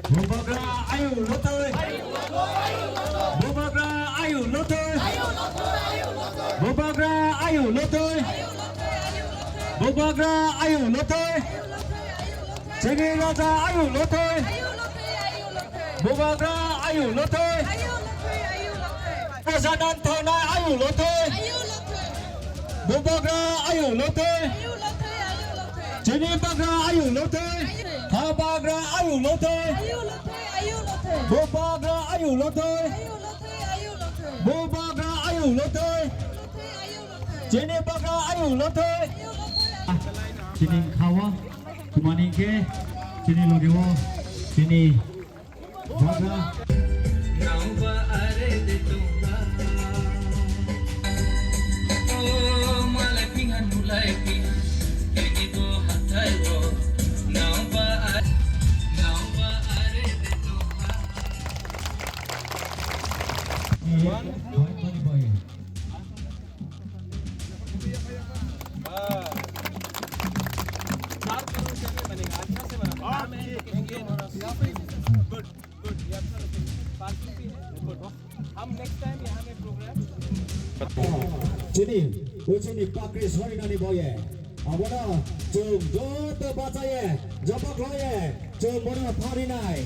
Bubagra ayu lotoy. Bubagra ayu lotoy. Bubagra ayu lotoy. Bubagra ayu lotoy. Cegi raja ayu lotoy. Bubagra ayu lotoy. Rajanan thona ayu lotoy. Bubagra ayu lotoy. Cegi bagra ayu lotoy. Habagra ayu lotoy. Bubagra ayu lotoy. Bubagra ayu lotoy. Cegi bagra ayu lotoy. Cini kawa, kumani ke, cini logewo, cini bagra. Nauba are de tonga, oh malaki hanulai piha, kegi go hatai wo. Nauba are de tonga. हम next time यहाँ में programme Sini, sini pakris hari nani boye. Abona, cung joto bacaye, jabak loye, cung bono thari nai.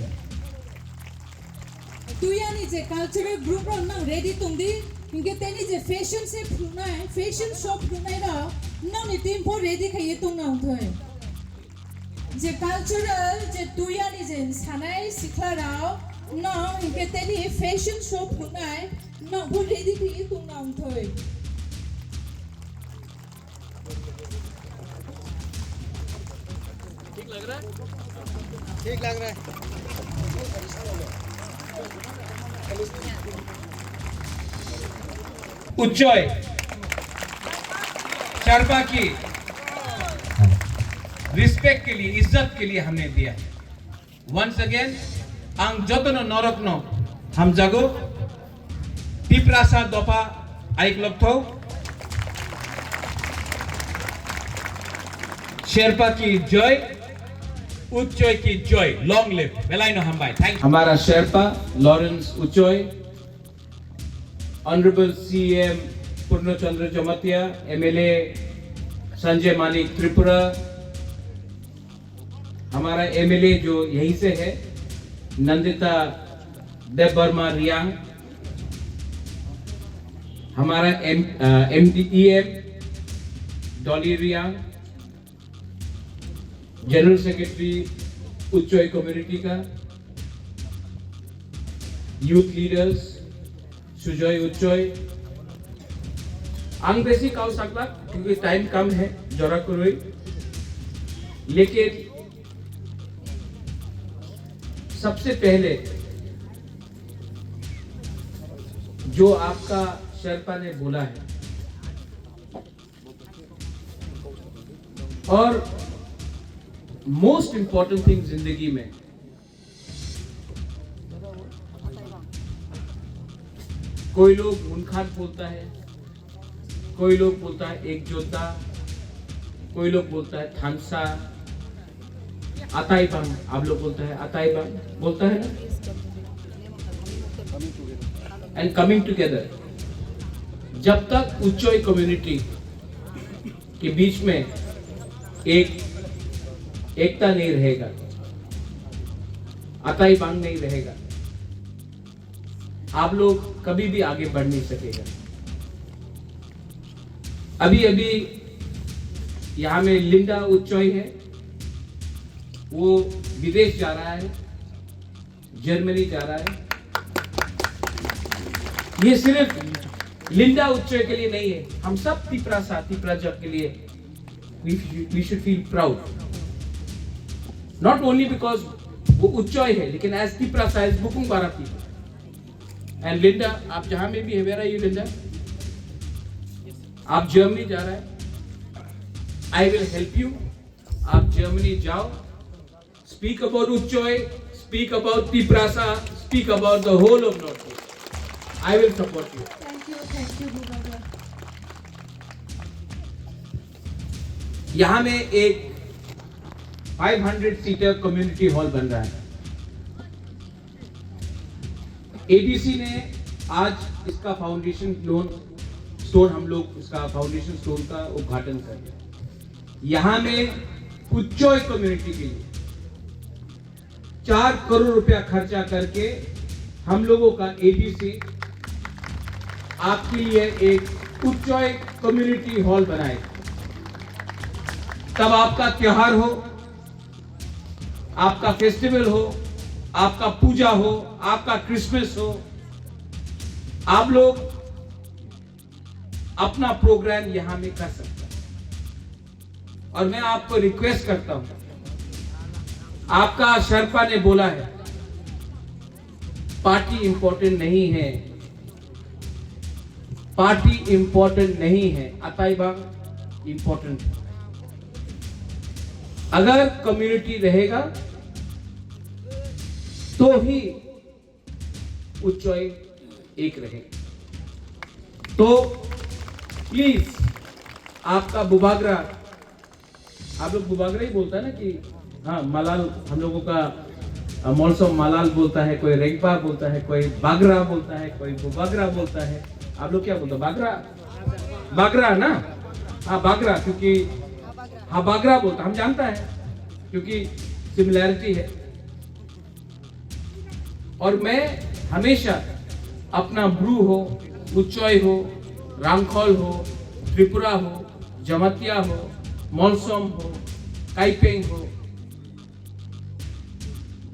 तुयानी जे cultural group र न ready तुंदी इनके तेनी जे fashion से फुना है fashion shop फुना रा न नि टीम फॉर रेडी खये तुंग ना उठे जे कल्चरल जे तुयानी जे सानाय सिखला राव न इनके तेनी फैशन शॉप फुना है न वो रेडी खये तुंग ना उठे ठीक लग रहा है उच्चय शर्मा की रिस्पेक्ट के लिए इज्जत के लिए हमने दिया वंस अगेन आंग जतनो नरकनो हम जागो पिपरासा दोपा आइक लगथो शेरपा की जय उच्चय की जय लॉन्ग लिव बेलाइनो हम भाई थैंक हमारा Sherpa Lawrence Uchoi Honorable CM Purnachandra Jamatia, MLA Sanjay Manik Tripura, हमारा MLA जो यहीं से है नंदिता देवबर्मा रियांग, हमारा MDEM Dolly Reang, general secretary Uchoi community का, यूथ लीडर्स सुजय उच्चय आंग बेसी काउ सकला क्योंकि टाइम कम है जरा करोई लेकिन सबसे पहले जो आपका शेरपा ने बोला है और मोस्ट इंपॉर्टेंट थिंग जिंदगी में कोई लोग मुनखान बोलता है, कोई लोग बोलता है एक जोधा, कोई लोग बोलता है थानसा, अताई बांग, आप लोग बोलता है अताई बांग, बोलता है ना? And coming together, जब तक उच्चोय कम्युनिटी के बीच में एकता नहीं रहेगा, अताई बांग नहीं रहेगा, आप लोग कभी भी आगे बढ़ नहीं सकेगा। अभी अभी यहाँ में लिंडा उच्चोय है, वो विदेश जा रहा है, जर्मनी जा रहा है। ये सिर्फ लिंडा उच्चोय के लिए नहीं है, हम सब तिपरा जग के लिए we should feel proud. Not only because वो उच्चोय है, लेकिन as तिपरा as बुकुंग बारा people. And लिंडा, आप जहां में भी है, where are you लिंडा? आप जर्मनी जा रहा है। I will help you आप जर्मनी जाओ, speak about Uchoi, speak about Tiprasa, speak about the whole of north east. I will support you. Thank you Bubagra. यहां में एक 500 सीटर कम्युनिटी हॉल बन रहा है। एडीसी ने आज इसका फाउंडेशन स्टोन हम लोग इसका फाउंडेशन स्टोन का उद्घाटन कर रहे हैं। यहां में उच्चोय कम्युनिटी के लिए 4 करोड़ रुपया खर्चा करके हम लोगों का एडीसी आपके लिए एक उच्चोय कम्युनिटी हॉल बनाएगा। तब आपका त्योहार हो, आपका फेस्टिवल हो, आपका पूजा हो, आपका क्रिसमस हो, आप लोग अपना प्रोग्राम यहां में कर सकते हैं। और मैं आपको रिक्वेस्ट करता हूं, आपका शर्पा ने बोला है पार्टी इंपॉर्टेंट नहीं है, पार्टी इंपॉर्टेंट नहीं है, अताईबाग इंपॉर्टेंट है। अगर कम्युनिटी रहेगा तो ही उच्चोय एक रहेगा। तो प्लीज आपका बुबागरा, आप लोग बुबागरा ही बोलता है ना कि हाँ मलाल, हम लोगों का मौसम मलाल बोलता है, कोई रेंगपा बोलता है, कोई बागरा बोलता है, कोई बुबागरा बोलता है। आप लोग क्या बोलते हैं? बागरा, बागरा ना? हाँ बागरा, क्योंकि हाँ बागरा बोलता हम जानता है क्योंकि सिमिलैरिटी है। और मैं हमेशा अपना ब्रू हो, उच्चोय हो, रांगखोल हो, त्रिपुरा हो, जमतिया हो, मोलसोम हो, काइपेंग हो,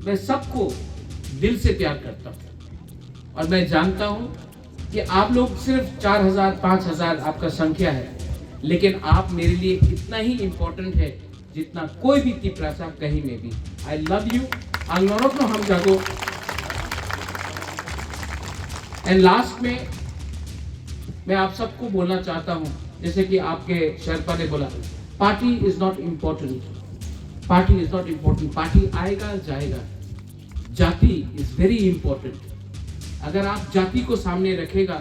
मैं सबको दिल से प्यार करता हूं। और मैं जानता हूं कि आप लोग सिर्फ 4000 5000 आपका संख्या है, लेकिन आप मेरे लिए इतना ही इंपॉर्टेंट है जितना कोई भी तिप्रासा कहीं में भी। आई लव यू, आंगनोरक हम जागो। एंड लास्ट में मैं आप सबको बोलना चाहता हूं, जैसे कि आपके शर्पा ने बोला, party is not important, party is not important, party आएगा जाएगा, जाति इज वेरी इंपॉर्टेंट। अगर आप जाति को सामने रखेगा,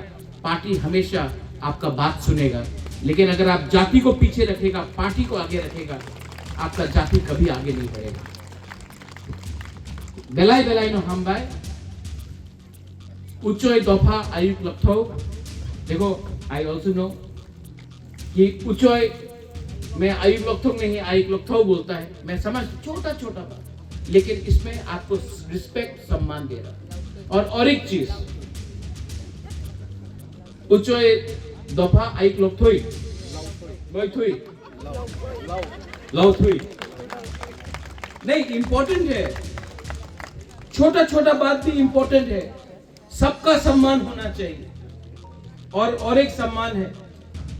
पार्टी हमेशा आपका बात सुनेगा, लेकिन अगर आप जाति को पीछे रखेगा, पार्टी को आगे रखेगा, आपका जाति कभी आगे नहीं बढ़ेगा। बेलाई बेलाई नो हम बाय उच्चोय दफा आयुक लखथो। देखो आई ऑल्सो नो कि उच्चोय में आयुक लखथो नहीं, आयुक लखथो बोलता है, मैं समझ, छोटा छोटा बात, लेकिन इसमें आपको रिस्पेक्ट सम्मान दे रहा। और एक चीज, उच्चोय दफा आयुक लखथोई थुई लव थुई नहीं, इंपॉर्टेंट है, छोटा छोटा बात भी इंपॉर्टेंट है। सबका सम्मान होना चाहिए। और एक सम्मान है,